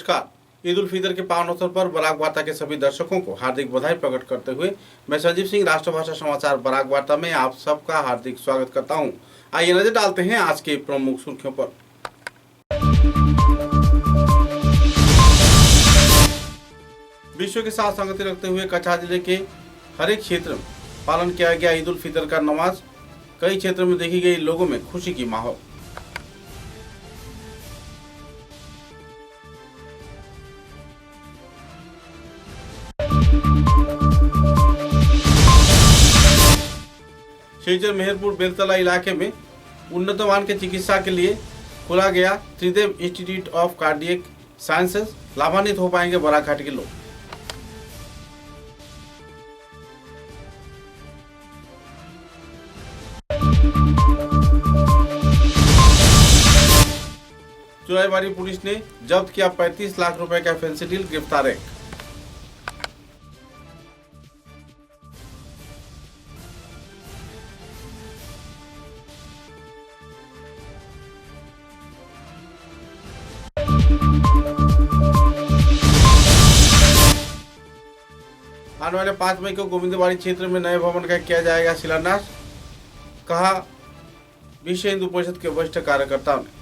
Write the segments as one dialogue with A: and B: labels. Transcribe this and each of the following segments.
A: नमस्कार। ईद उल फितर के पावन अवसर पर बराक वार्ता के सभी दर्शकों को हार्दिक बधाई प्रकट करते हुए मैं संजीव सिंह राष्ट्रभाषा समाचार बराक वार्ता में आप सबका हार्दिक स्वागत करता हूं। आइए नजर डालते हैं आज के प्रमुख सुर्खियों पर। विश्व के साथ संगति रखते हुए कछार जिले के हर एक क्षेत्र में पालन किया गया ईद उल फितर का नमाज। कई क्षेत्रों में देखी गई लोगों में खुशी की माहौल। शिवचर मेहरपुर बेलतला इलाके में उन्नत मान के चिकित्सा के लिए खोला गया त्रिदेव इंस्टीट्यूट ऑफ कार्डियक साइंसेज। लाभान्वित हो पाएंगे बराकघाट के लोग। चुराईबाड़ी पुलिस ने जब्त किया 35 लाख रुपए का फेंसिडिल। गिरफ्तार एक। आने वाले 5 मई को गोविंदवाड़ी क्षेत्र में नए भवन का किया जाएगा शिलान्यास, कहा विश्व हिंदू परिषद के वरिष्ठ कार्यकर्ताओं ने।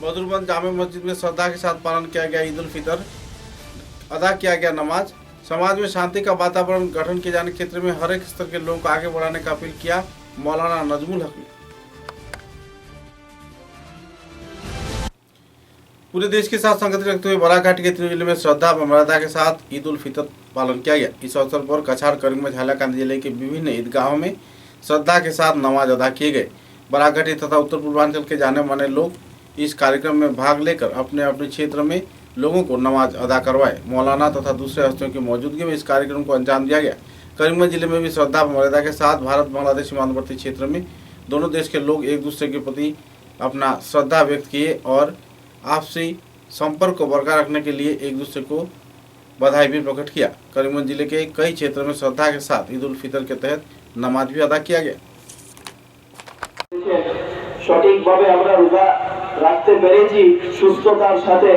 A: मधुरबन जामे मस्जिद में श्रद्धा के साथ पालन किया गया ईद उल फितर। अदा किया गया नमाज। समाज में शांति का वातावरण गठन किए जाने के क्षेत्र में हर एक स्तर के लोगों को आगे बढ़ाने का अपील किया मौलाना नजमुल हक ने। पूरे देश के साथ संगति रखते हुए बराकघाट के तीनों जिले में श्रद्धा व मर्यादा के साथ ईद उल फितर पालन किया गया। इस अवसर पर कछार, करीमगंज, हाइलाकांदी जिले के विभिन्न ईदगाहों में श्रद्धा के साथ नमाज अदा किए गए। बराकघाटी तथा उत्तर पूर्वांचल के जाने माने लोग इस कार्यक्रम में भाग लेकर अपने अपने क्षेत्र में लोगों को नमाज अदा करवाए। मौलाना तथा दूसरे हस्तियों की मौजूदगी में इस कार्यक्रम को अंजाम दिया गया। करीमगंज जिले में भी श्रद्धा व मर्यादा के साथ भारत बांग्लादेश सीमांतवर्ती क्षेत्र में दोनों देश के लोग एक दूसरे के प्रति अपना श्रद्धा व्यक्त किए और आपसी संपर्क को बरकरार रखने के लिए एक दूसरे को बधाई भी प्रकट किया। करीमगंज जिले के कई क्षेत्रों में श्रद्धा के साथ ईद उल फितर के तहत नमाज भी अदा किया गया।
B: সঠিকভাবে আমরা রোজা রাখতে পেরেছি সুস্থতার সাথে,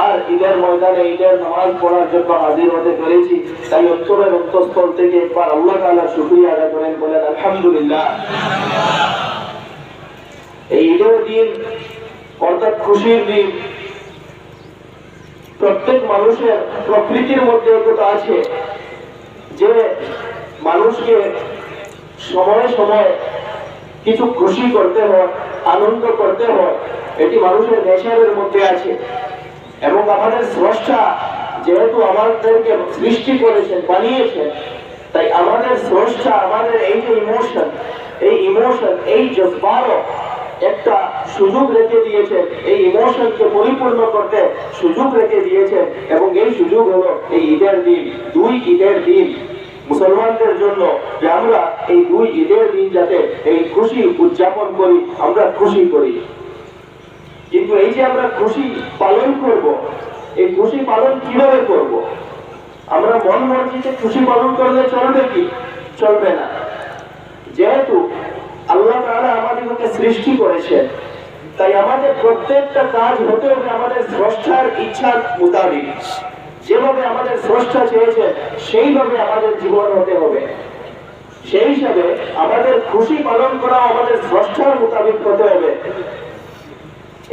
B: আর ঈদের ময়দানে ঈদের নামাজ পড়ার জন্য হাজির হতে পেরেছি। তাই অন্তরের অন্তঃস্থল থেকে একবার আল্লাহ তাআলার শুকরিয়া আদায় করেন, বলেন আলহামদুলিল্লাহ। এই ঈদের দিন অর্থাৎ খুশির দিন। প্রত্যেক মানুষের প্রকৃতির মধ্যে একতা আছে যে মানুষকে সময়ে সময়ে কিছু খুশি করতে হয়, আনন্দ করতে হয়। এটি মানুষের নেচারের মধ্যে আছে এবং আমাদের স্রষ্টা যেহেতু আমাদেরকে সৃষ্টি করেছেন, বানিয়েছেন, তাই আমাদের স্রষ্টা আমাদের এই যে ইমোশন, এই জজবারও একটা সুযোগ রেখে দিয়েছেন। এই ইমোশনকে পরিপূর্ণ করতে সুযোগ রেখে দিয়েছেন এবং এই সুযোগ হলো এই ঈদের দিন। দুই ঈদের দিন মুসলমানদের জন্য যে আমরা এই দুই ঈদের দিন যাতে এই খুশি উদযাপন করি, আমরা খুশি করি। কিন্তু এই যে আমরা খুশি পালন করব, এই খুশি পালন কিভাবে করব? আমরা মন মর্জিতে খুশি পালন করলে চলবে কি? চলবে না। যেহেতু আল্লাহ তাআলা আমাদেরকে সৃষ্টি করেছেন, তাই আমাদের প্রত্যেকটা কাজ হতে হবে আমাদের স্রষ্টার ইচ্ছার মোতাবেক। যেভাবে আমাদের স্রষ্টা চেয়েছে সেইভাবে আমাদের জীবন হতে হবে। সেই হিসাবে আমাদের খুশি পালন করা আমাদের স্রষ্টার মোতাবেক হতে হবে।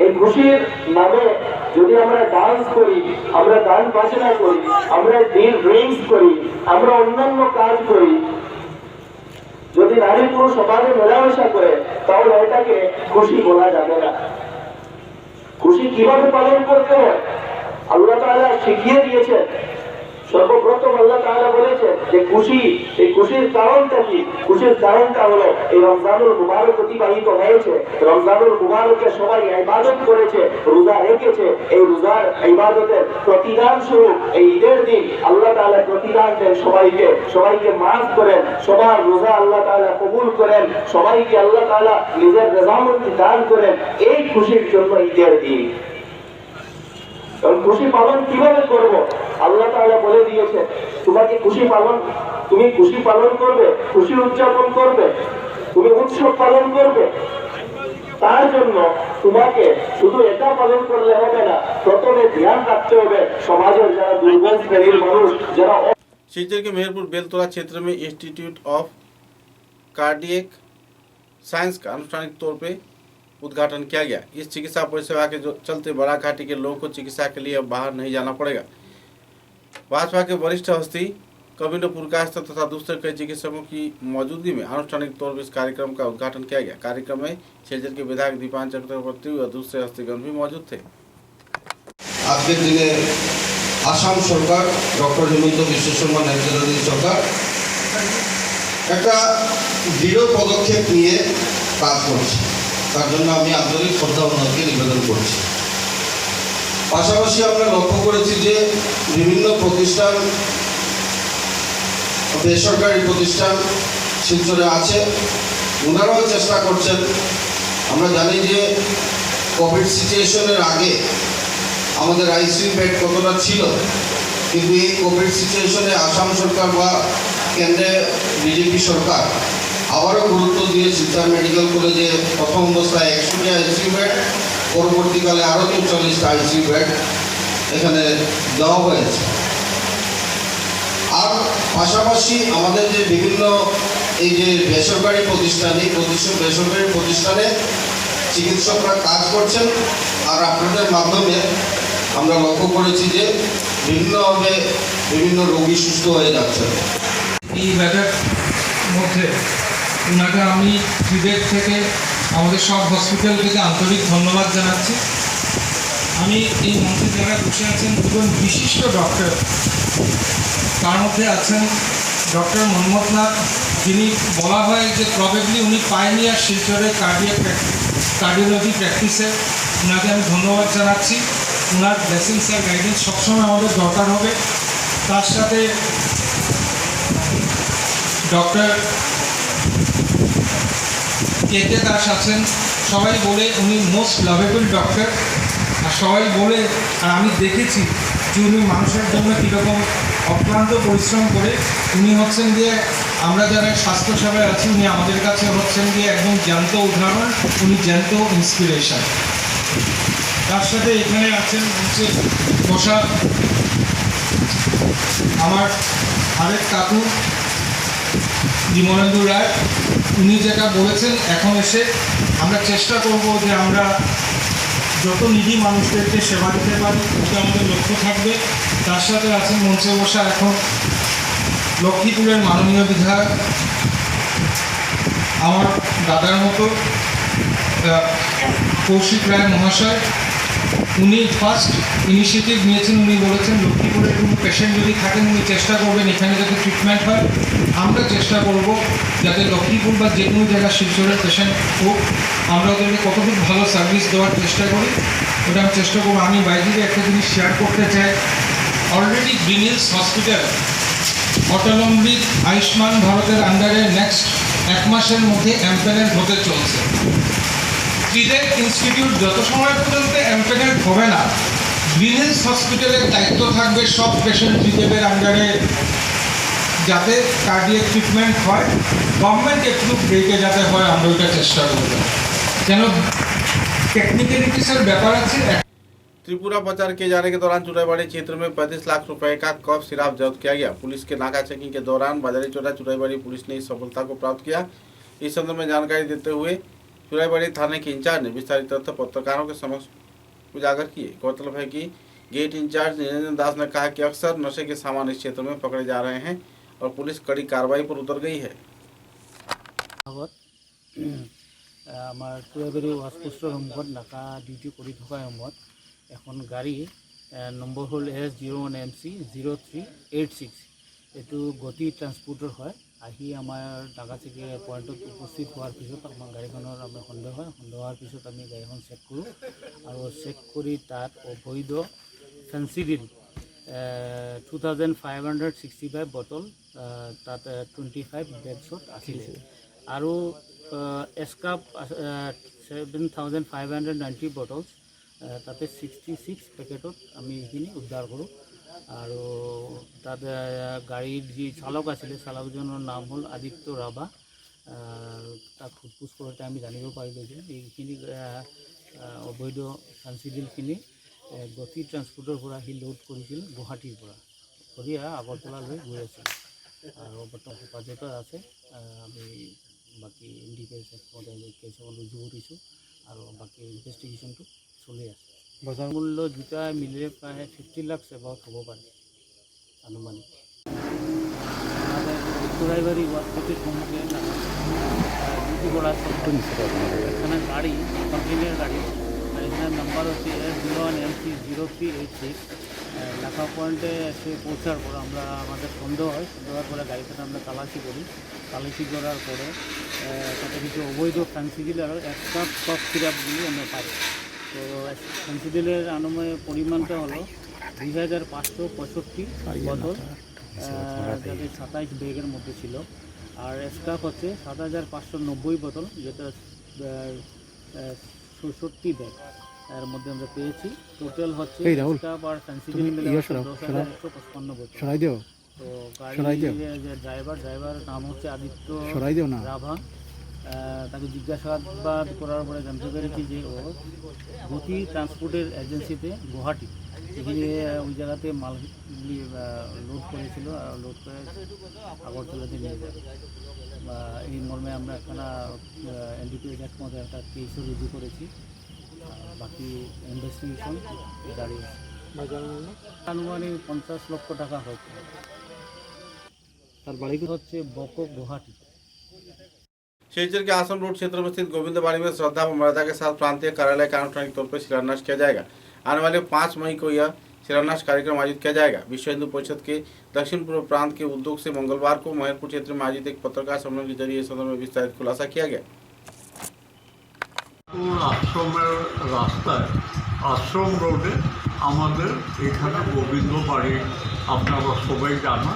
B: এই খুশির নামে যদি আমরা ডান্স করি, আমরা গান বাজনা করি, আমরা ড্রিঙ্কস করি, আমরা অন্যান্য কাজ করি, যদি নারী পুরুষ সমাজে মেলামেশা করে, তাহলে এটাকে খুশি বলা যাবে না। খুশি কিভাবে পালন করতে হয় আল্লাহ তাআলা শিখিয়ে দিয়েছেন। সর্বপ্রথম আল্লাহ তাআলা বলেছেন যে এই খুশির কারণটা কি? খুশির কারণটা হলো এই রমজানুল মুবারক অতিবাহিত হয়েছে। রমজানুল মুবারকে সবাই ইবাদত করেছে, রোজা রেখেছে। এই রোজার ইবাদতের প্রতিদান স্বরূপ এই ঈদের দিন আল্লাহ তাআলা প্রতিদান দেন সবাইকে মাফ করেন, সবার রোজা আল্লাহ তাআলা কবুল করেন, সবাইকে আল্লাহ তাআলা নিজের রেজামন্দি দান করেন। এই খুশির জন্য ঈদের দিন। খুশি পালন কিভাবে করব? আল্লাহ তাআলা বলে দিয়েছেন তোমাকে তুমি খুশি পালন করবে, খুশি উদযাপন করবে, তুমি উৎসব পালন করবে। তার জন্য তোমাকে শুধু এটা পালন করলে হবে না, প্রথমে ধ্যান রাখতে হবে সমাজের যারা দুর্বল শ্রেণীর মানুষ, যারা
A: शिवचर के मेहरपुर बेलतोला क्षेत्र में इंस्टीट्यूट ऑफ कार्डियक साइंस का आनुष्ठानिक तौर पे उद्घाटन किया गया। इस चिकित्सा परिसेवा के चलते बड़ा घाटी के लोगों को चिकित्सा के लिए अब बाहर नहीं जाना पड़ेगा। भाजपा के वरिष्ठ हस्ती कविंद्र पुरकाश तथा दूसरे कई चिकित्सकों की मौजूदगी में आनुष्ठानिक तौर पर इस कार्यक्रम का उद्घाटन किया गया। कार्यक्रम में शिवचर के विधायक दीपान चक्रवर्ती व दूसरे हस्तीगण भी मौजूद थे।
C: আজকের দিনে আসাম সরকার ডক্টর হিমন্ত বিশ্ব শর্মা নেতৃত্বাধীন সরকার একটা দৃঢ় পদক্ষেপ নিয়ে কাজ করছে, তার জন্য আমি আন্তরিক শ্রদ্ধা ওনাকে নিবেদন করছি। পাশাপাশি আমরা লক্ষ্য করেছি যে বিভিন্ন প্রতিষ্ঠান, বেসরকারি প্রতিষ্ঠান শিলচরে আছে, ওনারাও চেষ্টা করছেন। আমরা জানি যে কোভিড সিচুয়েশনের আগে আমাদের আইসিইউ বেড কতটা ছিল, কিন্তু এই কোভিড সিচুয়েশনে আসাম সরকার বা কেন্দ্রে বিজেপি সরকার আবারও গুরুত্ব দিয়ে শিলচর মেডিকেল কলেজে প্রথম অবস্থায় 100টি আইসিইউ বেড, পরবর্তীকালে আরও 40টা আইসিইউ বেড এখানে দেওয়া হয়েছে। আর পাশাপাশি আমাদের যে বিভিন্ন এই যে বেসরকারি প্রতিষ্ঠান, এই বেসরকারি প্রতিষ্ঠানে চিকিৎসকরা কাজ করছেন, আর আপনাদের মাধ্যমে আমরা লক্ষ্য করেছি যে বিভিন্নভাবে বিভিন্ন রোগী সুস্থ হয়ে যাচ্ছেন।
D: এই ব্যাটার মধ্যে ওনাকে আমি হৃদয় থেকে আমাদের সব হসপিটাল থেকে আন্তরিক ধন্যবাদ জানাচ্ছি। আমি এই মঞ্চে যারা বসে আছেন দুজন বিশিষ্ট ডক্টর, তার মধ্যে আছেন ডক্টর মনমোহন নাথ, যিনি বলা হয় যে প্রবেবলি উনি পাইনিয়ার শিলচরের কার্ডিওলজি প্র্যাকটিসে। ওনাকে আমি ধন্যবাদ জানাচ্ছি। ওনার ব্লেসিংস আর গাইডেন্স সবসময় আমাদের দরকার হবে। তার সাথে ডক্টর কে দাস আছেন, সবাই বলে উনি মোস্ট লাভেবল ডক্টর, আর সবাই বলে, আর আমি দেখেছি যে উনি মানুষের জন্য কীরকম অক্লান্ত পরিশ্রম করে উনি হচ্ছেন গিয়ে, আমরা যারা স্বাস্থ্যসেবায় আছি উনি আমাদের কাছে হচ্ছেন গিয়ে একদম জ্যান্ত উদাহরণ, উনি জ্যান্ত ইন্সপিরেশন। তার সাথে এখানে আছেন হচ্ছে বসা আমার আরেক কাকু বিমলেন্দু রায়। উনি যেটা বলেছেন, এখন এসে আমরা চেষ্টা করব যে আমরা যত নিধি মানুষদেরকে সেবা দিতে পারি, ওটা আমাদের লক্ষ্য থাকবে। তার সাথে আছেন মঞ্চে বসা এখন লক্ষ্মীপুরের মাননীয় বিধায়ক, আমার দাদার মতো কৌশিক রায় মহাশয়। উনি ফার্স্ট ইনিশিয়েটিভ নিয়েছেন, উনি বলেছেন লক্ষ্মীপুরের কোনো পেশেন্ট যদি থাকেন উনি চেষ্টা করবেন এখানে যাতে ট্রিটমেন্ট হয়। আমরা চেষ্টা করব যাতে লক্ষ্মীপুর বা যে কোনো জায়গায় শিলচরের পেশেন্ট হোক, আমরা ওদেরকে কতটুকু ভালো সার্ভিস দেওয়ার চেষ্টা করি, ওটা আমি চেষ্টা করবো। আমি বাইরে একটা জিনিস শেয়ার করতে চাই। Already green hospital autonomy Ayushman ভারতের আন্ডারে নেক্সট 1 মাসের মধ্যে এমপ্যানেল হতে চলছে। ট্রিডেক ইনস্টিটিউট যত সময় পর্যন্ত এমপ্যানেল হবে না, গ্রিন হসপিটালের দায়িত্ব থাকবে সব পেশেন্ট ট্রিডেকের আন্ডারে যাতে কার্ডিয়াক ট্রিটমেন্ট হয়, গভর্নমেন্ট একটু ব্রেকে যাতে হয়, আমরা ওইটা চেষ্টা করব। কেন টেक्निकलिटीसर ব্যাপার আছে।
A: त्रिपुरा प्रचार किए जाने के दौरान चुराईबाड़ी क्षेत्र में 35 लाख रुपए का कफ सिराप जब्त किया गया। पुलिस के नाका चेकिंग के दौरान बाजारी चौरा चुराईबाड़ी पुलिस ने इस सफलता को प्राप्त किया। इस संदर्भ में जानकारी देते हुए चुराईबाड़ी थाने के इंचार्ज ने विस्तारित तथ्य पत्रकारों के समक्ष उजागर किए। गौरतलब है कि गेट इंचार्ज निरंजन दास ने कहा कि अक्सर नशे के सामान इस क्षेत्र में पकड़े जा रहे हैं और पुलिस कड़ी कार्रवाई पर उतर गई है।
E: আমাৰ চুৰাইবাৰী ৱাছপোষ্টৰ সন্মুখত নাকা ডিউটি কৰি থকা সময়ত এখন গাড়ী নম্বৰ হ'ল S01MC 0386, এইটো গতি ট্ৰান্সপৰ্টৰ হয়। আহি আমাৰ নাগাচিকি পইণ্টত উপস্থিত হোৱাৰ পিছত আমাৰ গাড়ীখনৰ আমি সন্দেহ হোৱাৰ পিছত আমি গাড়ীখন চেক কৰোঁ, আৰু চেক কৰি তাত অবৈধ ফেন্সিডিল 2565 বটল তাত 25 বেগছত আছিলে, আৰু এস্কাপ 7590 বটলছ তাতে 66 পেকেটত আমি এইখিনি উদ্ধাৰ কৰোঁ। আৰু তাত গাড়ীৰ যি চালক আছিলে চালকজনৰ নাম হ'ল আদিত্য ৰাভা। তাক সোধপোছ কৰোঁতে আমি জানিব পাৰিলোঁ যে এইখিনি অবৈধ ফেঞ্চিডিলখিনি গতি ট্ৰান্সপৰ্টৰ পৰা সি লোড কৰিছিল গুৱাহাটীৰ পৰা কৰি আগৰতলালৈ গৈ আছিল আৰু বৰ্তমান হেফাজত আছে। আমি বাকী ডিটেইলছ কেছ ৰুজু কৰিছোঁ আৰু বাকী ইনভেষ্টিগেশ্যনটো চলি আছে। বজাৰ মূল্য দুটা মিলিলে প্ৰায় 50 লাখ এবাউট হ'ব পাৰে আনুমানিক। চোরাইবাড়ি ওয়ার্কশপের সম্মুখে ডিউটি করা এখানে গাড়ি কন্টেনার গাড়ি আর এখানে নাম্বার হচ্ছে S01MC0386। লেখা পয়েন্টে এসে পৌঁছার পর আমরা আমাদের সন্দেহ হয়, সন্দেহ হওয়ার পরে গাড়িটাতে আমরা তালাশি করি। তালাশি করার পরে তাতে কিছু অবৈধ ফ্যান্সিডিল আর এক্সট্রা কফ সিরাপগুলি আমরা পাই। তো ফ্যান্সিডিলের আনুমানিক পরিমাণটা হলো 2565 বোতল, যাতে 27 ব্যাগের মধ্যে ছিল। আর স্টাফ হচ্ছে 7590 বোতল, যেটা 66 ব্যাগ এর মধ্যে আমরা পেয়েছি। টোটাল হচ্ছে স্টাফ আর ফ্যান্সিডিল মিলে 10155 বোতল। তো গাড়ির যে ড্রাইভার নাম হচ্ছে আদিত্য রাভা। তাকে জিজ্ঞাসাবাদ করার পরে জানতে পেরেছি যে ও গতি ট্রান্সপোর্টের এজেন্সিতে গুয়াহাটি এখানে ওই জায়গাতে মালগুলি লোড করেছিল, লোড করে আগরতলাতে নিয়ে যাবে। এই মর্মে আমরা একখানা এনডিপিএস অ্যাক্ট মধ্যে একটা কেসও রুজু করেছি। বাকি ইনভেস্টিগেশন জারি আছে। আনুমানিক 50 লক্ষ টাকা হয়েছে। তার বাড়ি হচ্ছে বকক গুয়াহাটি।
A: शिवचर के आसम रोड क्षेत्र में स्थित गोविंदवाड़ी में श्रद्धा व मर्यादा के साथ प्रांतीय कार्यालय का आनुষ্ঠাनिक तौर पर शिलान्यास किया जाएगा। आने वाले 5 मई को यह शिलान्यास कार्यक्रम आयोजित किया जाएगा। विश्व हिंदू परिषद के दक्षिण पूर्व प्रांत के उद्योग से मंगलवार को मेहरपुर क्षेत्र में आयोजित एक पत्रकार सम्मेलन के जरिए इस संदर्भ में विस्तारित खुलासा किया गया।
F: आश्रमेर रास्ताय आश्रम रोडे आमादेर एखाने गोविंदबाड़ी आपनारा सबाई जाना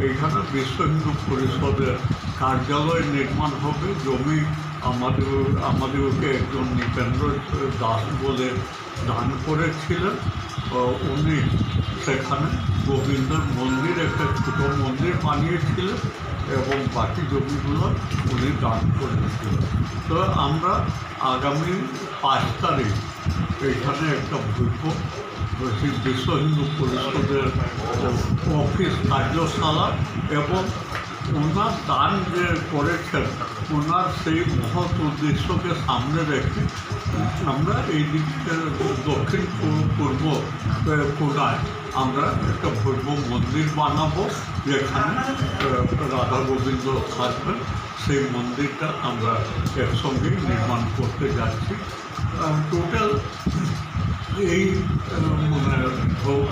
F: एखाने विश्व हिंदू परिषदेर कार्यालय निर्माण होबे। जमी आमादेरके एकजन नितेन्द्र दास बोले दान करेছিলেন। उनी सेखाने गोविंदर मंदिर एक छोटो मंदिर बानिয়েছিলেন এবং বাকি জমিগুলো উনি দান করেছিলেন। তো আমরা আগামী 5 তারিখ এখানে একটা বৈঠক বিশ্ব হিন্দু পরিষদের অফিস কার্যশালা এবং ওনার দান যে করেছেন ওনার সেই মহৎ উদ্দেশ্যকে সামনে রেখে আমরা এই দিকে দক্ষিণ পূর্ব কোণায় আমরা একটা ভব্য মন্দির বানাবো, যেখানে রাধা গোবিন্দ থাকবেন। সেই মন্দিরটা আমরা একসঙ্গেই নির্মাণ করতে যাচ্ছি। টোটাল এই মানে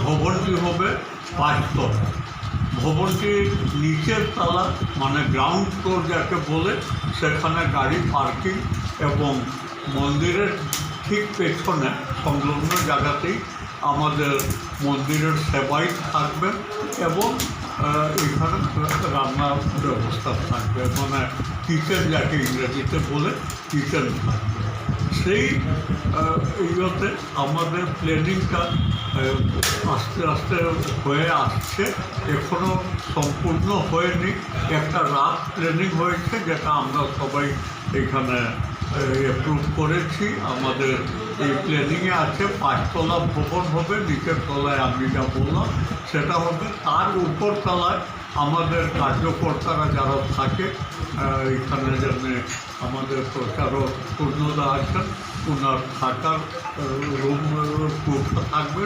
F: ভবনটি হবে 5 তলা। ভবনটির নিচের তলা মানে গ্রাউন্ড ফ্লোর যাকে বলে সেখানে গাড়ি পার্কিং এবং মন্দিরের ঠিক পেছনে সংলগ্ন জায়গাতেই আমাদের মন্দিরের সেবাই থাকবে এবং এখানে রান্নার ব্যবস্থা থাকবে, মানে কিচেন যাকে ইংরেজিতে বলে কিচেন থাকবে। সেই ইয়েতে আমাদের প্ল্যানিংটা আস্তে আস্তে হয়ে আসছে, এখনও সম্পূর্ণ হয়নি। একটা রাত প্ল্যানিং হয়েছে যেটা আমরা সবাই এখানে অ্যাপ্রুভ করেছি। আমাদের এই প্ল্যানিংয়ে আছে 5 তলা ভবন হবে, নিচের তলায় আমি যা বললাম সেটা হবে। তার উপর তলায় আমাদের কার্যকর্তারা যারা থাকে এখানে যেন আমাদের প্রচারক পূর্ণদা আছেন, ওনার থাকার রুম থাকবে,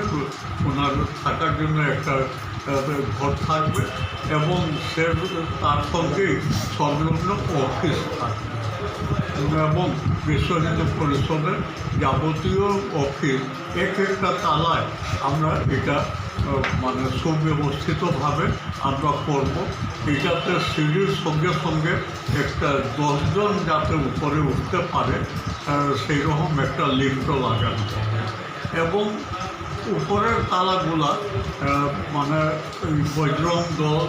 F: ওনার থাকার জন্য একটা ঘর থাকবে এবং সে তার সঙ্গেই সংলগ্ন অফিস থাকবে এবং বিশ্ব হিন্দু পরিষদের যাবতীয় অফিস একটা তালায় আমরা এটা মানে সুব্যবস্থিতভাবে আমরা করব। এটাতে সিঁড়ির সঙ্গে সঙ্গে একটা 10 জন যাতে উপরে উঠতে পারে সেই রকম একটা লিফটও লাগানো হবে এবং উপরের তালাগুলা মানে বজরং দল,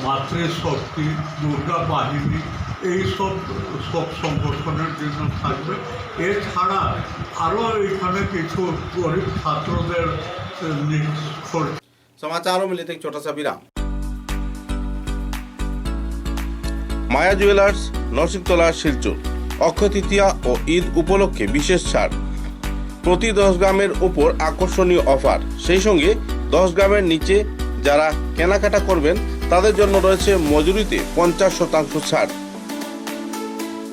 F: মাতৃশক্তি, দুর্গা বাহিনী এইসব সংগঠনের জন্য থাকবে। এছাড়া আরও এখানে কিছু গরিব ছাত্রদের
A: समाचारों में लेते एक छोटा सा विराम। माया জুয়েলার্স নরসিংতলা শিলচর অক্ষয় তৃতীয়া ও ঈদ উপলক্ষে বিশেষ ছাড়। প্রতি 10 গ্রামের উপর আকর্ষণীয় অফার, সেই সঙ্গে 10 গ্রামের নিচে যারা কেনাকাটা করবেন তাদের জন্য রয়েছে মজুরিতে 50% ছাড়।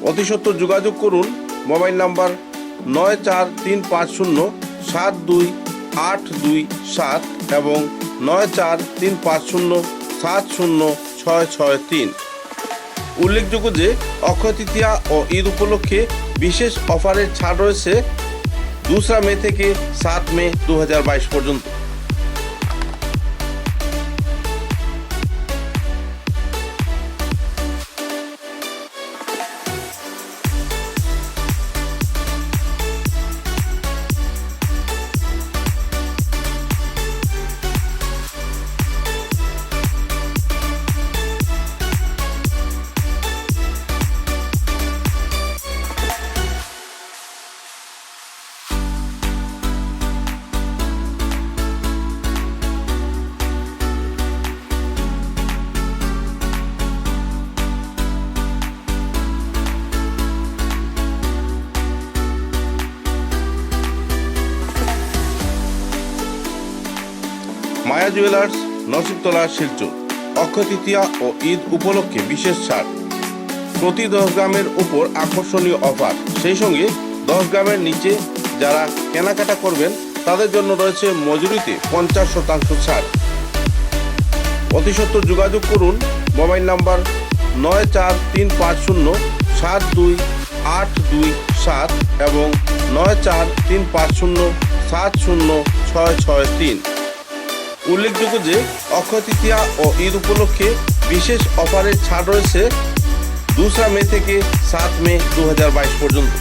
A: অতি সত্বর যোগাযোগ করুন মোবাইল নাম্বার 9435072827 এবং 9435070663। উল্লেখযোগ্য যে অক্ষয় তৃতীয়া ও ঈদ উপলক্ষে বিশেষ অফারের ছাড় রয়েছে 2 মে থেকে 7 মে 2022 পর্যন্ত। মায়া জুয়েলার্স নরসিংতলা শিলচর অক্ষয় তৃতীয়া ও ঈদ উপলক্ষে বিশেষ ছাড়। প্রতি 10 গ্রামের উপর আকর্ষণীয় অফার, সেই সঙ্গে 10 গ্রামের নিচে যারা কেনাকাটা করবেন তাদের জন্য রয়েছে মজুরিতে 50% ছাড়। অতি সত্বর যোগাযোগ করুন মোবাইল নাম্বার 9435072827 এবং 9435070663। উল্লেখযোগ্য যে অক্ষয় তৃতীয়া ও ঈদ উপলক্ষে বিশেষ অফারের ছাড় রয়েছে 2 মে থেকে 7 মে 2022 পর্যন্ত।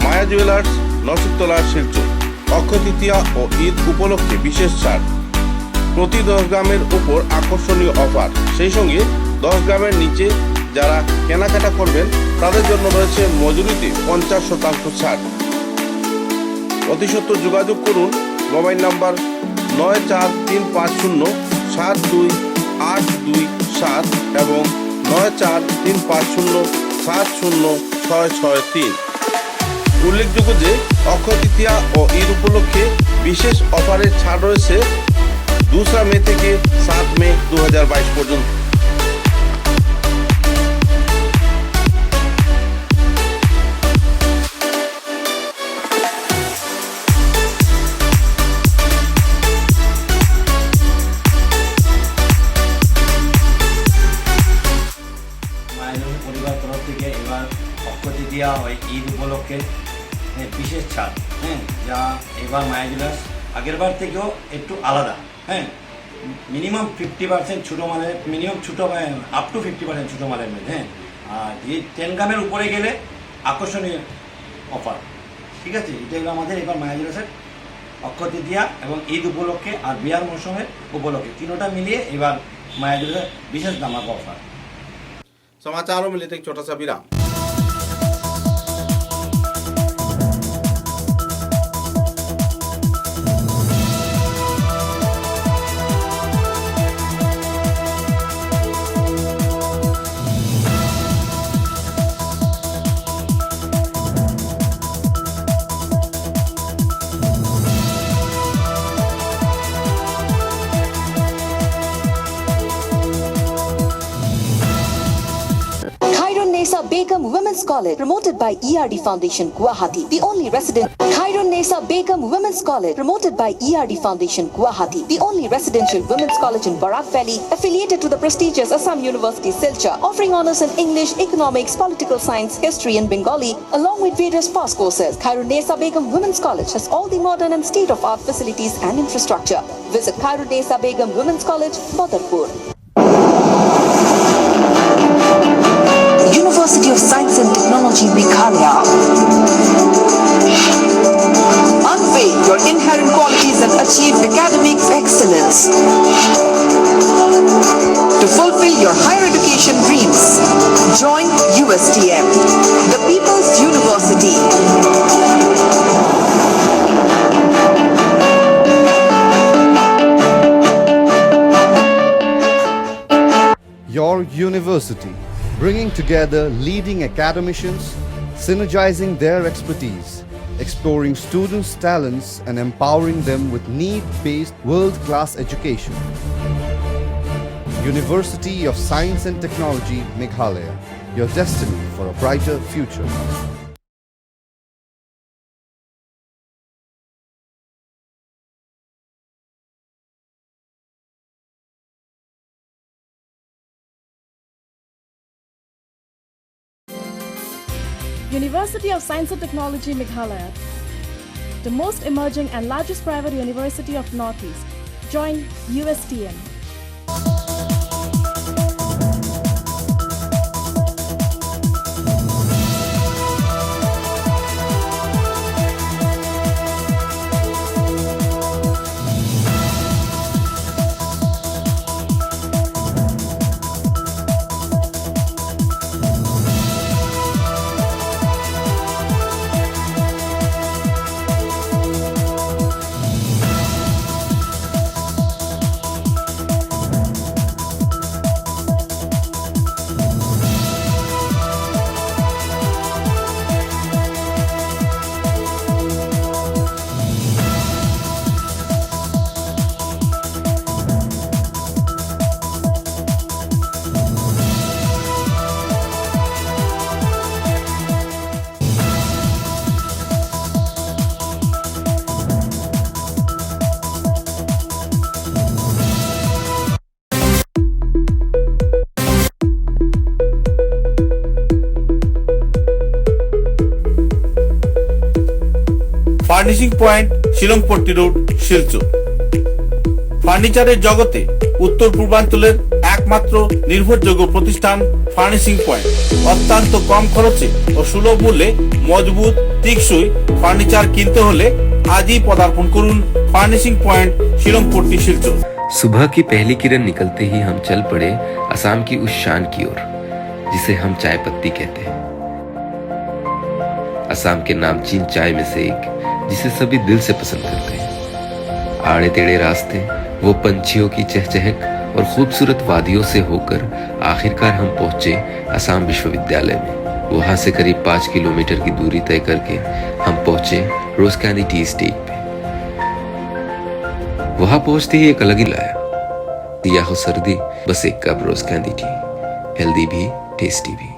A: মায়া জুয়েলার্স নরসিংতলা শিলচর অক্ষয় তৃতীয়া ও ঈদ উপলক্ষে বিশেষ ছাড়। প্রতি 10 গ্রামের উপর আকর্ষণীয় অফার, সেই সঙ্গে 10 গ্রামের নিচে যারা কেনাকাটা করবেন তাদের জন্য রয়েছে মজুরিতে 50% ছাড়। অতি সত্বর যোগাযোগ করুন মোবাইল নাম্বার 9435072827 এবং 9435070663। উল্লেখযোগ্য যে অক্ষয় তৃতীয়া ও ঈদ উপলক্ষে বিশেষ অফারের ছাড় রয়েছে 2 মে থেকে 7 মে 2022 পর্যন্ত।
G: পরিবার তরফ থেকে এবার অক্ষয় তৃতীয়া ও ঈদ উপলক্ষে বিশেষ ছাড়, যা এবার মায়া জুয়েলার্স আগেরবার থেকেও একটু আলাদা। মিনিমাম 50% ছোটো মালের, মিনিমাম ছোটো আপ টু 50% ছোটো মালের মধ্যে। আর 10 গ্রামের উপরে গেলে আকর্ষণীয় অফার। ঠিক আছে, এটা হলো আমাদের এবার মায়া জুয়েলার্সের অক্ষয় তৃতীয়া এবং ঈদ উপলক্ষে আর বিয়ার মৌসুমের উপলক্ষে तीनों मिलिए এবার माया জুয়েলার্স विशेष धामाका ऑफर।
A: समाचारों में लेते एक छोटा सा विराम।
H: Nesa Begum Women's College, promoted by ERD Foundation, Guwahati, the only Khairun Nesa Begum Women's College, promoted by ERD Foundation, Guwahati, the only residential women's college in Barak Valley, affiliated to the prestigious Assam University, Silchar, offering honors in English, economics, political science, history, and Bengali, along with various past courses. Khairun Nesa Begum Women's College has all the modern and state-of-art facilities and infrastructure. Visit Khairun Nesa Begum Women's College, Badarpur. University of Science and Technology, Meghalaya. Unveil your inherent qualities and achieve academic excellence. To fulfill your higher education dreams, join USTM, the People's University.
I: Your university, bringing together leading academicians, synergizing their expertise, exploring students' talents and empowering them with need-based world-class education. University of Science and Technology, Meghalaya, your destiny for a brighter future.
J: University of Science and Technology, Meghalaya, the most emerging and largest private university of Northeast. Join USTM.
A: Furnishing point Shillongpatti road Silchar. ফার্নিচারের জগতে উত্তর পূর্বাঞ্চলের একমাত্র নির্ভরযোগ্য প্রতিষ্ঠান furnishing point. অত্যন্ত কম খরচে ও সুলভ মূল্যে মজবুত টেকসই ফার্নিচার কিনতে হলে আজই পদার্পণ করুন ফার্নিশিং পয়েंट शिलंगपट्टी शिलचर।
K: सुबह की पहली किरण निकलते ही हम चल पड़े असम की उस शान की ओर जिसे हम चाय पत्ती कहते हैं। असम के नामचीन चाय में से एक जिसे सभी दिल से पसंद करते हैं। आड़े टेढ़े रास्ते, वो पंछियों की चहचहक और खूबसूरत वादियों से होकर आखिरकार हम पहुंचे असम विश्वविद्यालय में। वहां से करीब 5 किलोमीटर की दूरी तय करके हम पहुंचे रोज कैंडी टी स्टेट पे। वहां पहुंचते ही एक अलग ही लाया, दिया हो सर्दी बस एक कप रोज कैंडी टी, हेल्दी भी टेस्टी भी।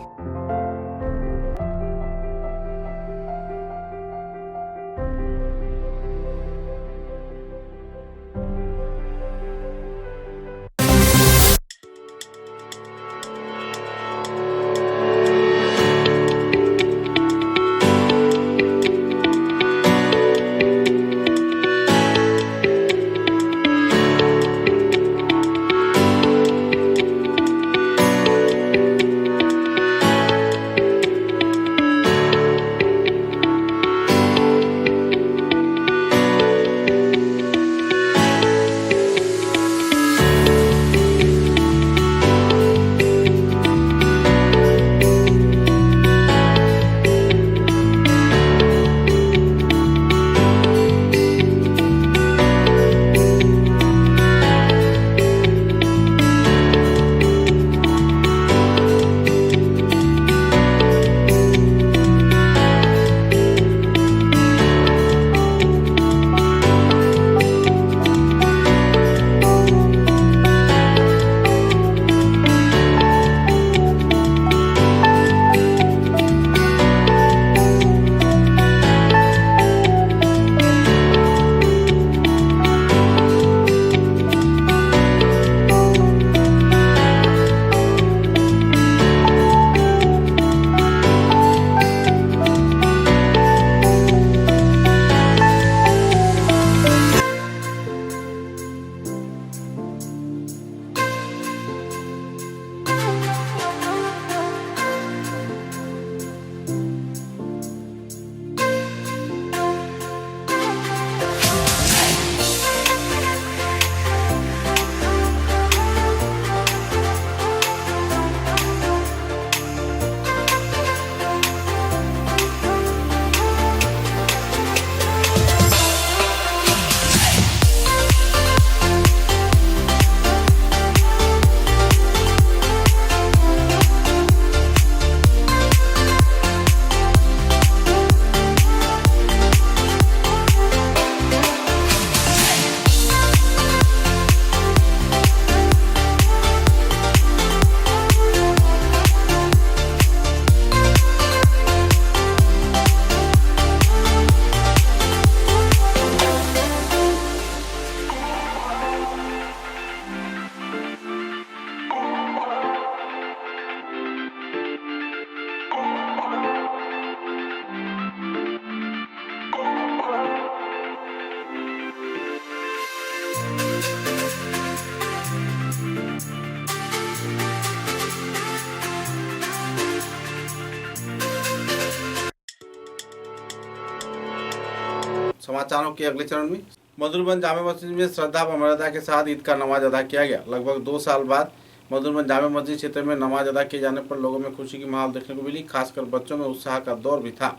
A: समाचारों के अगले चरण में मधुरबन जामे मस्जिद में श्रद्धा व मर्यादा के साथ ईद का नमाज अदा किया गया। लगभग 2 साल बाद मधुरबन जामे मस्जिद क्षेत्र में नमाज अदा किए जाने पर लोगों में खुशी की माहौल देखने को मिली। खासकर बच्चों में उत्साह का दौर भी था।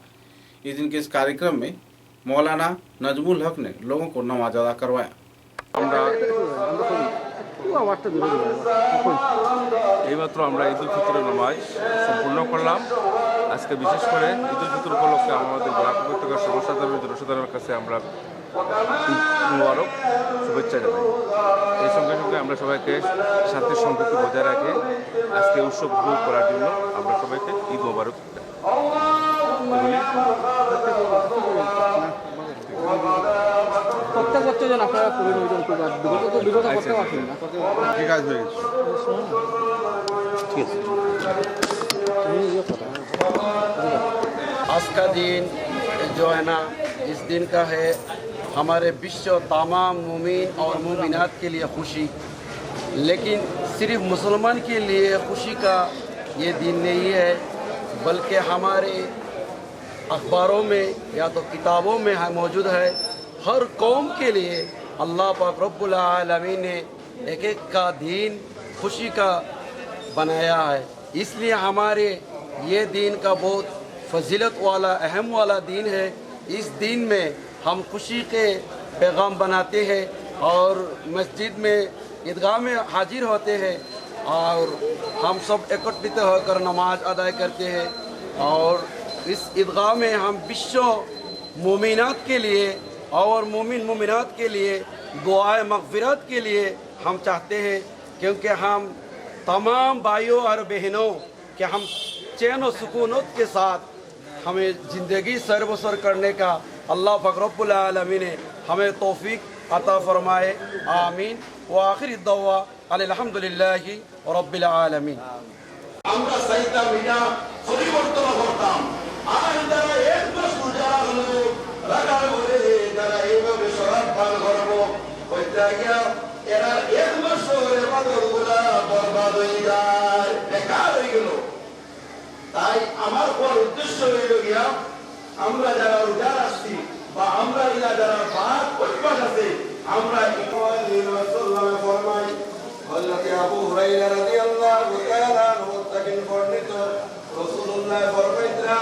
A: इस दिन के इस कार्यक्रम में मौलाना नजमुल हक ने लोगों को नमाज अदा करवाया।
L: এইমাত্র আমরা ঈদ উল ফিতরের নামাজ সম্পূর্ণ করলাম। আজকে বিশেষ করে ঈদ উল ফিতর উপলক্ষে আমাদের বরাক উপত্যকার সর্বসাধারণ জনসাধারণের কাছে আমরা ঈদ মুবারক শুভেচ্ছা জানাই। এই সঙ্গে সঙ্গে আমরা সবাইকে শান্তির সম্পর্ক বজায় রাখে আজকে উৎসব উপভোগ করার জন্য আমরা সবাইকে ঈদ মুবারক
E: প্রত্যেক বছর যেন আপনারা করবেন ওই জন্য বিগত করতে পারছেন না।
A: ঠিক আছে, ঠিক আছে।
C: आज का दिन जो है ना, इस दिन का है हमारे विश्व तमाम मुमिन और मुमिनात के लिए खुशी, लेकिन सिर्फ मुसलमान के लिए खुशी का ये दिन नहीं है, बल्कि हमारे अखबारों में या तो किताबों में मौजूद है। हर कौम के लिए अल्लाह पाक रब्बुल आलमीन ने एक एक का दिन खुशी का बनाया है। इसलिए हमारे ये दिन का बहुत फजीलत वाला अहम वाला दिन है। इस दिन में हम खुशी के पैगाम बनाते हैं और मस्जिद में ईदगाह में हाजिर होते हैं और हम सब एकत्रित होकर नमाज अदा करते हैं। और इस ईदगाह में हम विश्व मोमिनात के लिए और मोमिन मोमिनात के लिए दुआए मग़फ़िरत के लिए हम चाहते हैं, क्योंकि हम तमाम भाइयों और बहनों के हम चैन और सुकूनत के साथ हमें ज़िंदगी सर बसर करने का अल्लाह पाक रब्बुल आलमीन ने हमें तौफीक अता फरमाए। आमीन व आखिरी दुआ अल्हम्दुलिल्लाहि रब्बिल आलमीन।
B: আমরা সাইতা মিনা পরিবর্তন করতাম, আর যারা এক মাস পূজা হলো রাগার বলে যারা এইভাবে শরাব পান করবো হইতে গিয়া এরা এক মাস ইবাদতগুলা বরবাদ হয়ে যায়, বেকার হয়ে গেল। তাই আমার বড় উদ্দেশ্য হইল গিয়া আমরা যারা রোজা রাখছি বা আমরা যারা পাক পরিপাক আছে আমরা ইকরাম ফরমাই হযরত আবু হুরায়রা রাদিয়াল্লাহু তাআলা থেকে বর্ণিত রাসূলুল্লাহ ফরমাইতরা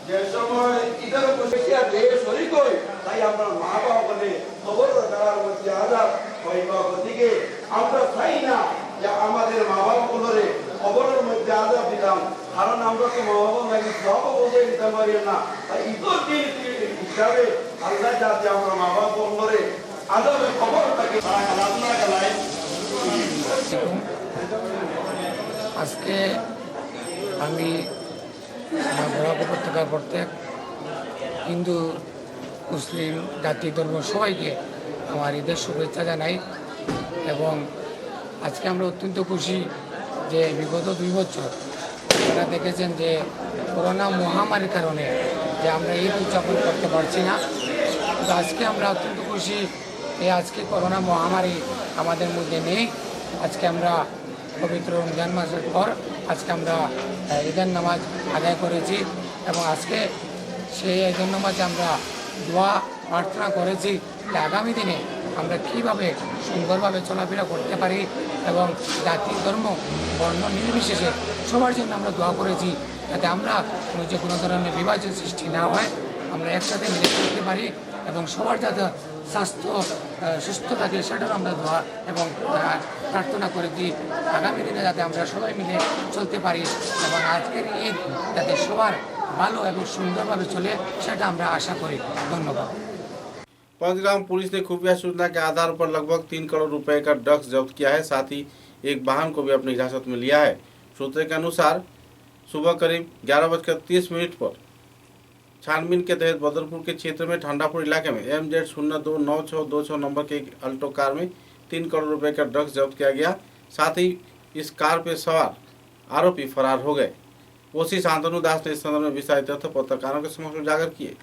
B: যে সময় ইদার বসিয়া দেহ শরীক হয়, তাই আমরা মা বাবা বলে খবর দেওয়ার মধ্যে আযাব হইবা। গতিকে আমরা চাই না যে আমাদের মা বাবাগুলোরে খবরের মধ্যে আযাব দিলাম, কারণ আমরা তো মা বাবা নাকি সব বুঝে দিতে পারি না। তাই ঈদের দিন হিসাবে আল্লাহ যাতে আমরা মা বাবাগুলোরে আযাবের খবরটাকে আল্লাহ কালাই।
E: আজকে আমি আমার বরাক উপত্যকার প্রত্যেক হিন্দু মুসলিম জাতি ধর্ম সবাইকে আমার ঈদের শুভেচ্ছা জানাই। এবং আজকে আমরা অত্যন্ত খুশি যে বিগত 2 বছর আপনারা দেখেছেন যে করোনা মহামারীর কারণে যে আমরা ঈদ উদযাপন করতে পারছি না, কিন্তু আজকে আমরা অত্যন্ত খুশি যে আজকে করোনা মহামারী আমাদের মধ্যে নেই। আজকে আমরা পবিত্র রমজান মাসের পর আজকে আমরা ঈদের নামাজ আদায় করেছি এবং আজকে সেই ঈদের নামাজে আমরা দোয়া প্রার্থনা করেছি যে আগামী দিনে আমরা কীভাবে সুন্দরভাবে চলাফেরা করতে পারি এবং জাতি ধর্ম বর্ণ নির্বিশেষে সবার জন্য আমরা দোয়া করেছি, যাতে আমরা যে কোনো ধরনের বিভাজন সৃষ্টি না হয়, আমরা একসাথে মিলে চলতে পারি এবং সবার যাতে স্বাস্থ্য সুস্থ থাকে সেটারও আমরা দোয়া এবং প্রার্থনা করেছি। আগামী দিনে যাতে আমরা সবাই মিলে চলতে পারি এবং আজকের ঈদ যাতে সবার ভালো এবং সুন্দরভাবে चले সেটা আমরা আশা করি। ধন্যবাদ।
A: पंचगाम पुलिस ने खुफिया सूचना के आधार पर लगभग 3 करोड़ रुपए का ड्रग्स जब्त किया है। साथ ही एक वाहन को भी अपनी हिरासत में लिया है। सूत्रों के अनुसार सुबह करीब 11:30 पर छानबीन के तहत बदरपुर के क्षेत्र में ठंडापुर इलाके में MZ029626 नंबर के एक अल्टो कार में 3 करोड़ रुपए का ड्रग्स जब्त किया गया। साथ ही इस कार पर सवार आरोपी फरार हो गए। ओसी शांतनु दास ने इस संदर्भ में विस्तारित तथ्य पत्रकारों के समक्ष उजागर किए।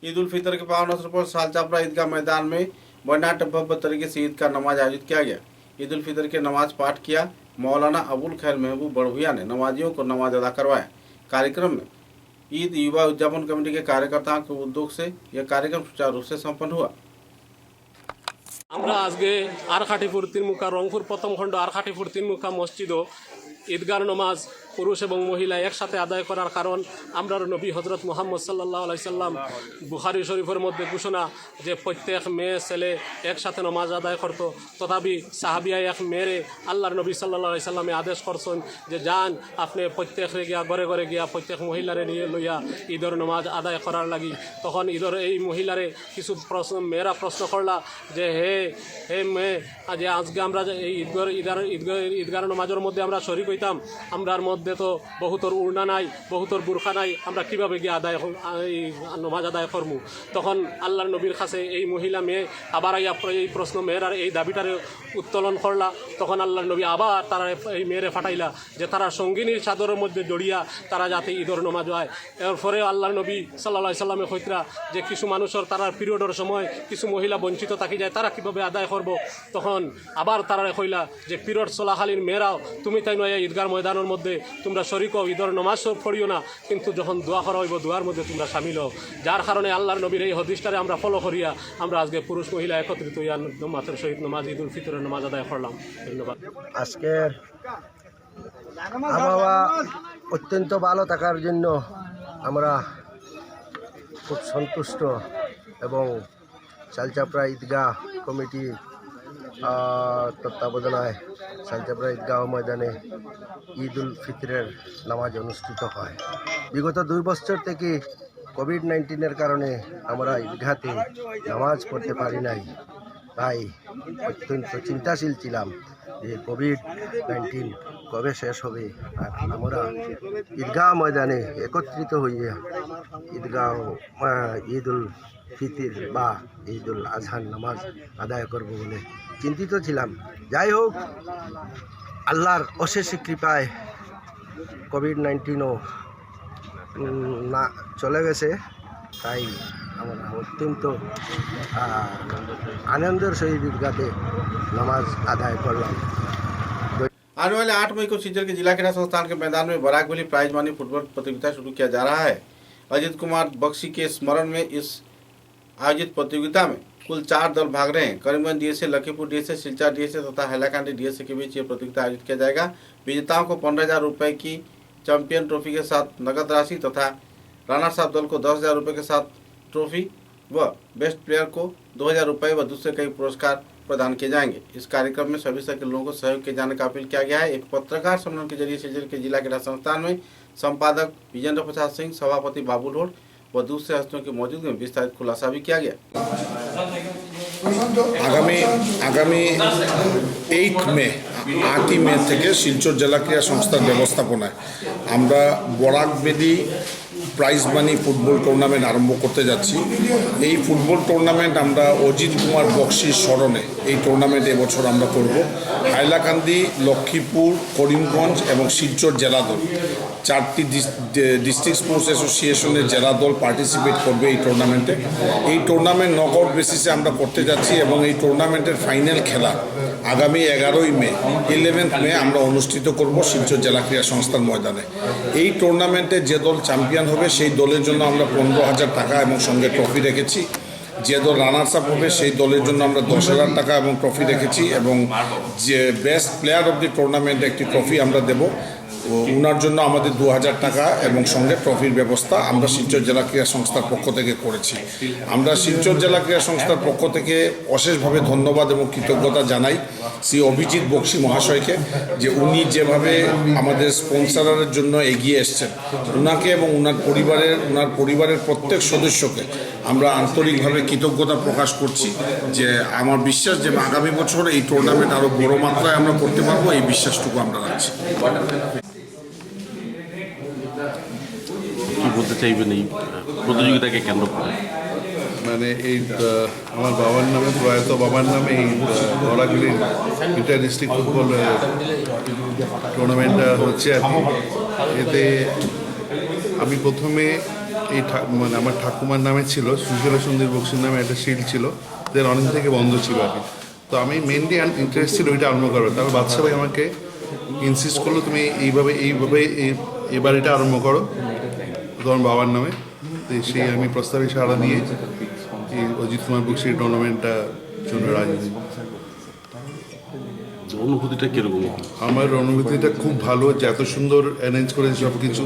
A: ईद उल फितर के पावन अवसर पर सालचापड़ा ईदगाह मैदान में बर्नाट भव्य तरीके से ईद का नमाज आयोजित किया गया। ईद उल फितर के नमाज पाठ किया। मौलाना अबुल खैर महबूब बड़भुया ने नमाजियों को नमाज अदा करवाया। कार्यक्रम में ईद युवा उद्यापन कमेटी के कार्यकर्ताओं के उद्योग से यह कार्यक्रम सुचारू रूप से संपन्न हुआ।
M: আমরা আজকে আরখাটিপুর তিনমুখা রংপুর প্রথম খণ্ড আরখাটিপুর তিনমুখা মসজিদও ঈদগার নমাজ পুরুষ এবং মহিলা একসাথে আদায় করার কারণ আমরা নবী হজরত মুহাম্মদ সাল্লাল্লাহু আলাইহি সাল্লাম বুখারী শরীফের মধ্যে ঘোষণা যে প্রত্যেক মেয়ে ছেলে একসাথে নমাজ আদায় করত, তথাপি সাহাবিয়া এক মেয়েরে আল্লাহর নবী সাল্লাল্লাহু আলাইহি সাল্লামে আদেশ করছেন যে যান আপনি প্রত্যেকে গিয়া ঘরে ঘরে গিয়া প্রত্যেক মহিলারে নিয়ে লইয়া ঈদের নমাজ আদায় করার লাগি। তখন ঈদের এই মহিলারে কিছু প্রশ্ন মেয়েরা প্রশ্ন করলা যে হে মেয়ে যে আজকে আমরা এই ঈদগার নমাজের মধ্যে আমরা শরীক হইতাম, আমরার মধ্যে তো বহুতর উড়না নাই, বহুতর বুরখা নাই, আমরা কীভাবে গিয়ে এই নমাজ আদায় করবো? তখন আল্লাহর নবীর কাছে এই মহিলা মেয়ে আবার এই প্রশ্ন মেয়েরার এই দাবিটারে উত্তোলন করলা। তখন আল্লাহর নবী আবার তারা এই মেয়েরে ফাটাইলা যে তারা সঙ্গিনীর চাদরের মধ্যে জড়িয়া তারা যাতে ঈদের নমাজ হয়। এরপরে আল্লাহর নবী সাল্লাল্লাহু আলাইহি সাল্লামে কইতরা যে কিছু মানুষের তারার পিরিয়ডের সময় কিছু মহিলা বঞ্চিত থাকি যায়, তারা কীভাবে আদায় করব? তখন আবার তারা কইলা যে পিরিয়ড চলাকালীন মেয়েরাও তুমি তাই নয় ঈদগার ময়দানের মধ্যে তোমরা শরীক হও, ঈদের নমাজ পড়িও না, কিন্তু যখন দোয়া করা হইব দোয়ার মধ্যে তোমরা সামিল হও। যার কারণে আল্লাহর নবীর এই হাদিসটারে আমরা ফলো করিয়া আমরা আজকে পুরুষ মহিলা একত্রিত হইয়া মাত্র শহীদ নমাজ ঈদুল ফিতরের নমাজ আদায় করলাম। ধন্যবাদ।
N: আজকের আবহাওয়া অত্যন্ত ভালো থাকার জন্য আমরা খুব সন্তুষ্ট এবং শালচাপড়া ঈদগাহ কমিটি তত্ত্বাবধানায় শালচাপড়া ঈদগাহ ময়দানে ঈদুল ফিতরের নামাজ অনুষ্ঠিত হয়। বিগত 2 বছর থেকে কোভিড-19-এর কারণে আমরা ঈদগাহতে নামাজ পড়তে পারি নাই, তাই অত্যন্ত চিন্তাশীল ছিলাম যে কোভিড-19 কবে শেষ হবে আর আমরা ঈদগাহ ময়দানে একত্রিত হইয়া ঈদুল ফিতর বা ঈদুল আজহার নামাজ আদায় করব বলে চিন্তিত ছিলাম। যাই হোক, আল্লাহর অশেষ কৃপায় কোভিড-19ও না চলে গেছে, তাই আমরা অত্যন্ত आनंदर सहित ईदगाह नमाज अदा करलाम।
A: आने वाले 8 मई को सिंचर के जिला क्रीड़ा संस्थान के मैदान में Barak Valley prize money football प्रतियोगिता शुरू किया जा रहा है। अजित कुमार बख्शी के स्मरण में इस आयोजित प्रतियोगिता में कुल 4 दल भाग रहे हैं। Karimganj DSA, Lakhimpur DSA, Silchar DSA तथा हैलाकांडी डीएसए के बीच ये प्रतियोगिता आयोजित किया जाएगा। विजेताओं को 15,000 रुपये की चैंपियन ट्रॉफी के साथ नगद राशि तथा रनर्स अप दल को 10,000 रुपये के साथ ट्रॉफी व बेस्ट प्लेयर को 2,000 रुपये व दूसरे कई पुरस्कार प्रदान किए जाएंगे। इस कार्यक्रम में सभी सर्कल लोगों को सहयोग किए जाने का अपील किया गया है। एक पत्रकार सम्मेलन के जरिए सिंचर के जिला क्रीड़ा संस्थान में संपादक विजेंद्र प्रसाद सिंह, सभापति बाबू लोड व दूसरे हस्तियों की मौजूदगी में विस्तारित खुलासा भी किया गया।
O: आगामी 8 মে 8ই মে থেকে শিলচর জেলা ক্রীড়া সংস্থার ব্যবস্থাপনায় আমরা Barak valley prize money football tournament আরম্ভ করতে যাচ্ছি। এই ফুটবল টুর্নামেন্ট আমরা অজিত কুমার বক্সির স্মরণে এই টুর্নামেন্ট এবছর আমরা করব। হাইলাকান্দি, লক্ষ্মীপুর, করিমগঞ্জ এবং শিলচর জেলা দল 4টি ডিস্ট্রিক্ট স্পোর্টস অ্যাসোসিয়েশনের জেলা দল পার্টিসিপেট করবে এই টুর্নামেন্টে। এই টুর্নামেন্ট নকআউট বেসিসে আমরা করতে যাচ্ছি এবং এই টুর্নামেন্টের ফাইনাল খেলা আগামী 11ই মে 11th মে আমরা অনুষ্ঠিত করব শিলচর জেলা ক্রীড়া সংস্থার ময়দানে। এই টুর্নামেন্টে যে দল চ্যাম্পিয়ন হবে সেই দলের জন্য আমরা 15,000 টাকা এবং সঙ্গে ট্রফি রেখেছি। যে দল রানার্স আপ হবে সেই দলের জন্য আমরা 10,000 টাকা এবং ট্রফি রেখেছি এবং যে বেস্ট প্লেয়ার অফ দি টুর্নামেন্টে একটি ট্রফি আমরা দেব। ওনার জন্য আমাদের 2,000 টাকা এবং সঙ্গে ট্রফির ব্যবস্থা আমরা শিলচর জেলা ক্রীড়া সংস্থার পক্ষ থেকে করেছি। আমরা শিলচর জেলা ক্রীড়া সংস্থার পক্ষ থেকে অশেষভাবে ধন্যবাদ এবং কৃতজ্ঞতা জানাই শ্রী অভিজিৎ বক্সি মহাশয়কে, যে উনি যেভাবে আমাদের স্পন্সরের জন্য এগিয়ে এসছেন, ওনাকে এবং ওনার পরিবারের প্রত্যেক সদস্যকে আমরা আন্তরিকভাবে কৃতজ্ঞতা প্রকাশ করছি। যে আমার বিশ্বাস যে আগামী বছর এই টুর্নামেন্ট আরও বড় মাত্রায় আমরা করতে পারবো, এই বিশ্বাসটুকু আমরা রাখছি।
P: বলতে চাইবেন এই প্রতিযোগিতাকে কেন্দ্র করে?
Q: মানে এই আমার বাবার নামে, প্রয়াত বাবার নামে এই বরাকভ্যালির ইন্টার ডিস্ট্রিক্ট ফুটবল টুর্নামেন্টটা হচ্ছে আর কি। এতে আমি প্রথমে এই মানে আমার ঠাকুমার নামে ছিল, সুশীলা সুন্দর বক্সির নামে একটা শিল্ড ছিল, এদের অনেক থেকে বন্ধ ছিল আর কি। তো আমি মেনলি ইন্টারেস্ট ছিল ওইটা আরম্ভ করবো। তারপর বাদশা ভাই আমাকে ইনসিস্ট করলো তুমি এইভাবে এবার এটা আরম্ভ করো। তোমার বাবার নামে। তো সেই আমি প্রস্তাবে সাড়া দিয়ে এই অজিত কুমার বক্সি টুর্নামেন্টটা জন্য রাজি হই।
P: অনুভূতিটা কীরকম?
Q: আমার অনুভূতিটা খুব ভালো, যে এত সুন্দর অ্যারেঞ্জ করেছে সব কিছু।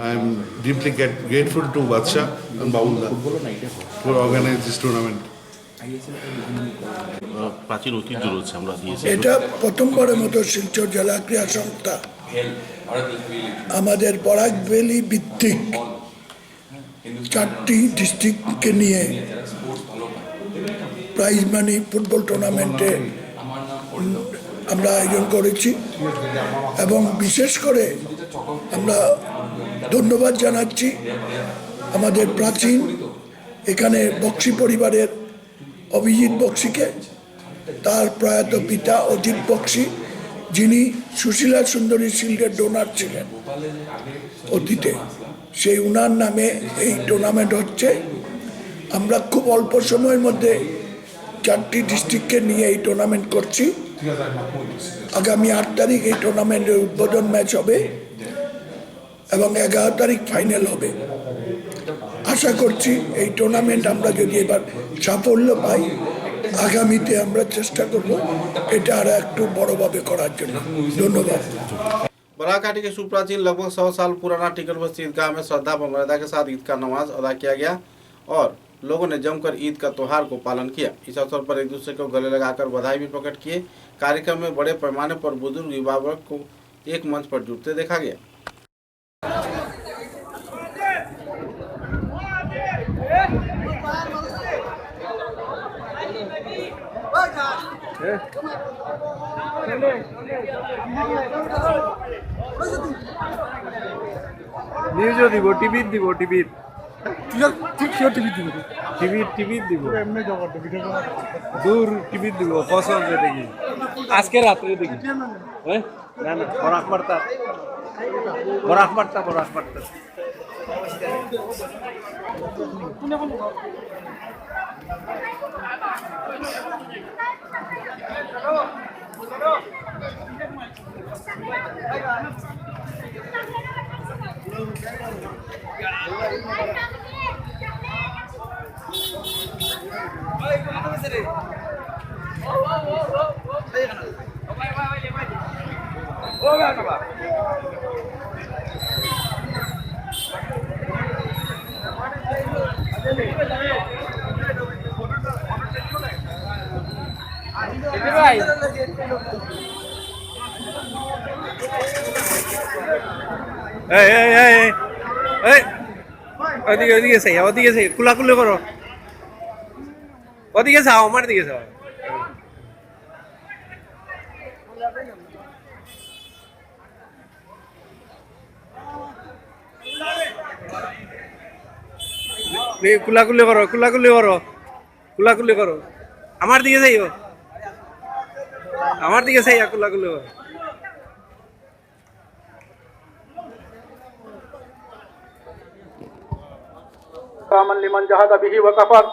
Q: I am deeply grateful to Badsha and বাবুলদা ফর অর্গানাইজ দিস টুর্নামেন্ট।
P: প্রাচীন ঐতিহ্য রয়েছে, আমরা দিয়েছি।
R: এটা প্রথমবারের মতো শিলচর জেলা ক্রীড়া সংস্থা আমাদের বরাক ভ্যালি ভিত্তিক 4টি ডিস্ট্রিক্টকে নিয়ে প্রাইজ মানি ফুটবল টুর্নামেন্টে আমরা আয়োজন করেছি। এবং বিশেষ করে আমরা ধন্যবাদ জানাচ্ছি আমাদের প্রাচীন এখানে বক্সি পরিবারের অভিজিৎ বক্সিকে, তার প্রয়াত পিতা অজিত বক্সি, যিনি সুশীলা সুন্দরী শিল্ডের ডোনার ছিলেন অতীতে। সেই উনার নামে এই টুর্নামেন্ট হচ্ছে। আমরা খুব অল্প সময়ের মধ্যে 4টি ডিস্ট্রিক্টকে নিয়ে এই টুর্নামেন্ট করছি। আগামী 8 তারিখ এই টুর্নামেন্টের উদ্বোধন ম্যাচ হবে এবং 11 তারিখ ফাইনাল হবে। আশা করছি এই টুর্নামেন্ট আমরা যদি এবার সাফল্য পাই, আগামীতে আমরা চেষ্টা করব এটা আর একটু বড়ভাবে করার জন্য। ধন্যবাদ।
A: बराकाटी के सुप्राचीन लगभग 100 साल पुराना टिकट बस्ती ईदगाह में श्रद्धा व मर्यादा के साथ ईद का नमाज अदा किया गया और लोगों ने जमकर ईद का त्योहार को पालन किया। इस अवसर पर एक दूसरे को गले लगाकर बधाई भी प्रकट किए। कार्यक्रम में बड़े पैमाने पर बुजुर्ग युवा वर्ग को एक मंच पर जुटते देखा गया।
S: নিউজও দিব, টিভিত দিব, টিভিত দিব, দূর টিভিত দিব, পছন্দ দেখি আজকে রাত্রে দেখি। হ্যাঁ না না, বরাক বার্তা। ওদিকে সেই কুলাকুলি করো, ওদিকে যাও, আমার দিকে যাও। কুলাকুলি করো, আমার দিকে যাইও, কুলাকুলি করো।
B: लिमन जहाद बिही व कफर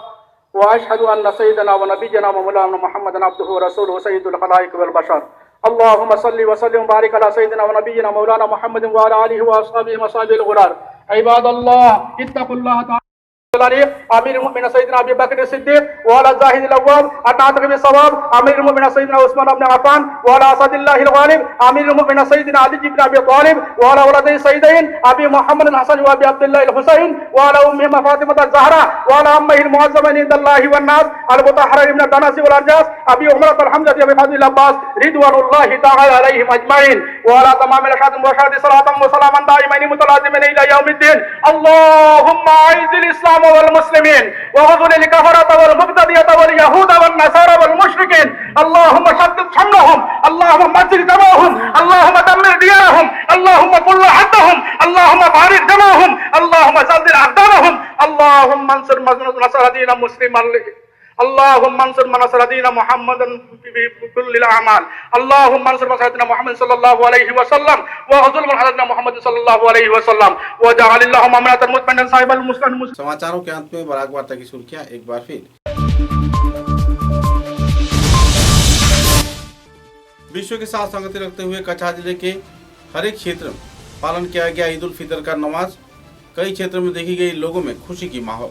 B: व अशहदु अन्न सय्यदना व नबियना व मौलाना मुहम्मदन अब्दुहु व रसूलुहु सय्यदुल खलाइक वल बशर अल्लाहुम्मा सल्लि व सल्लिम व बारिक अला सय्यदना व नबियना मौलाना मुहम्मदिन व अला आलिहि व अस्हाबिहि व सहाबिल गुरार इबादल्लाह इत्तकुल्लाह आमिर मुमिन सय्यदना अबू बकर सिद्दीक व अला जाहिद अल-अव्वल अनातक बिसवाब आमिर मुमिन सय्यदना उस्मान इब्न अफ्फान व अला असदिल्लाहिल गालिब आमिर मुमिन सय्यदना अली इब्न अबी तालिब व अला वलदै सय्यदैन अबी मुहम्मद हसन व अबी अब्दुल्लाह अल-हुसैन व अला उम्मिहि फातिमा अज़-ज़हरा व अला अम्मिहि al-मुअज़्ज़मा इंदल्लाहि वन नास al-मुतahhara ibn al-Danasi wal Arjas अबी उमर al-हमजा अबी फादिल अब्बास रिदवानुल्लाहि तआला अलैहिम अजमईन व अला तमाम al-अशहाद व शहाद सलातन व सलामान दाइमैन मुतलाज़िमैन इला यौमिद्दीन अल्लाहुम्मा अइज़िल इस्लाम والمسلمين وغزل الكفرة والمبتدئة واليهود والنصارى والمشركين اللهم شتت شملهم اللهم مزق جمعهم اللهم دمر ديارهم اللهم كل حدهم اللهم بارك دمهم اللهم زلزل أقدامهم اللهم انصر نصر دين مسلم اللهم انصر من نصر دين محمد في كل الأعمال اللهم انصر من سيدنا محمد صلى الله عليه وسلم وغزل من حضرتنا محمد صلى الله عليه وسلم وجعل اللهم أمنة المطمئنة صاحب المسكن
A: समाचारों के अंत में बराक वार्ता की सुर्खियां एक बार फिर। विश्व के साथ संगति रखते हुए कछार जिले के हर एक क्षेत्र में पालन किया गया ईद उल फितर का नमाज। कई क्षेत्रों में देखी गई लोगों में खुशी की माहौल।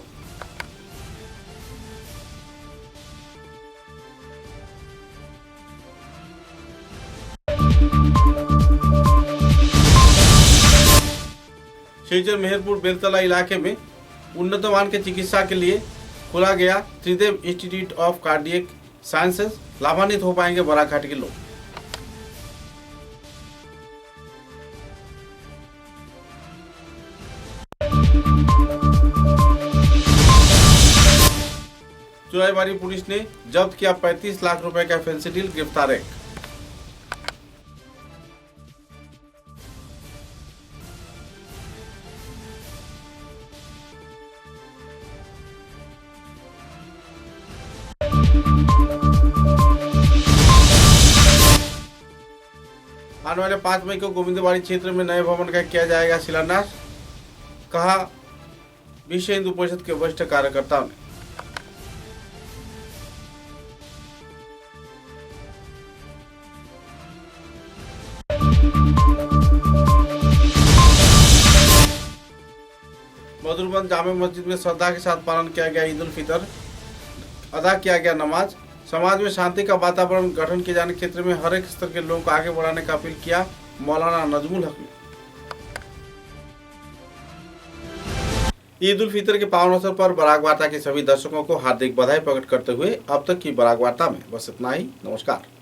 A: शिलचर मेहरपुर बेलतला इलाके में उन्नत मान के चिकित्सा के लिए खोला गया त्रिदेव इंस्टीट्यूट ऑफ कार्डियक साइंसेज। लाभान्वित हो पाएंगे बराघाट के लोग। चुराईबाड़ी पुलिस ने जब्त किया 35 लाख रुपए का फेंसिडिल। गिरफ्तार एक। आने वाले 5 मई को गोविंदवाड़ी क्षेत्र में नए भवन का किया जाएगा शिलान्यास, कहा विश्व हिंदू परिषद के वरिष्ठ कार्यकर्ताओं ने। मधुरबन जामे मस्जिद में श्रद्धा के साथ पालन किया गया ईद उल फितर। अदा किया गया नमाज। समाज में शांति का वातावरण गठन किए जाने के क्षेत्र में हर एक स्तर के लोगों को आगे बढ़ाने का अपील किया मौलाना नजमुल हक ने। ईद उल फितर के पावन अवसर पर बराक वार्ता के सभी दर्शकों को हार्दिक बधाई प्रकट करते हुए अब तक की बराक वार्ता में बस इतना ही। नमस्कार।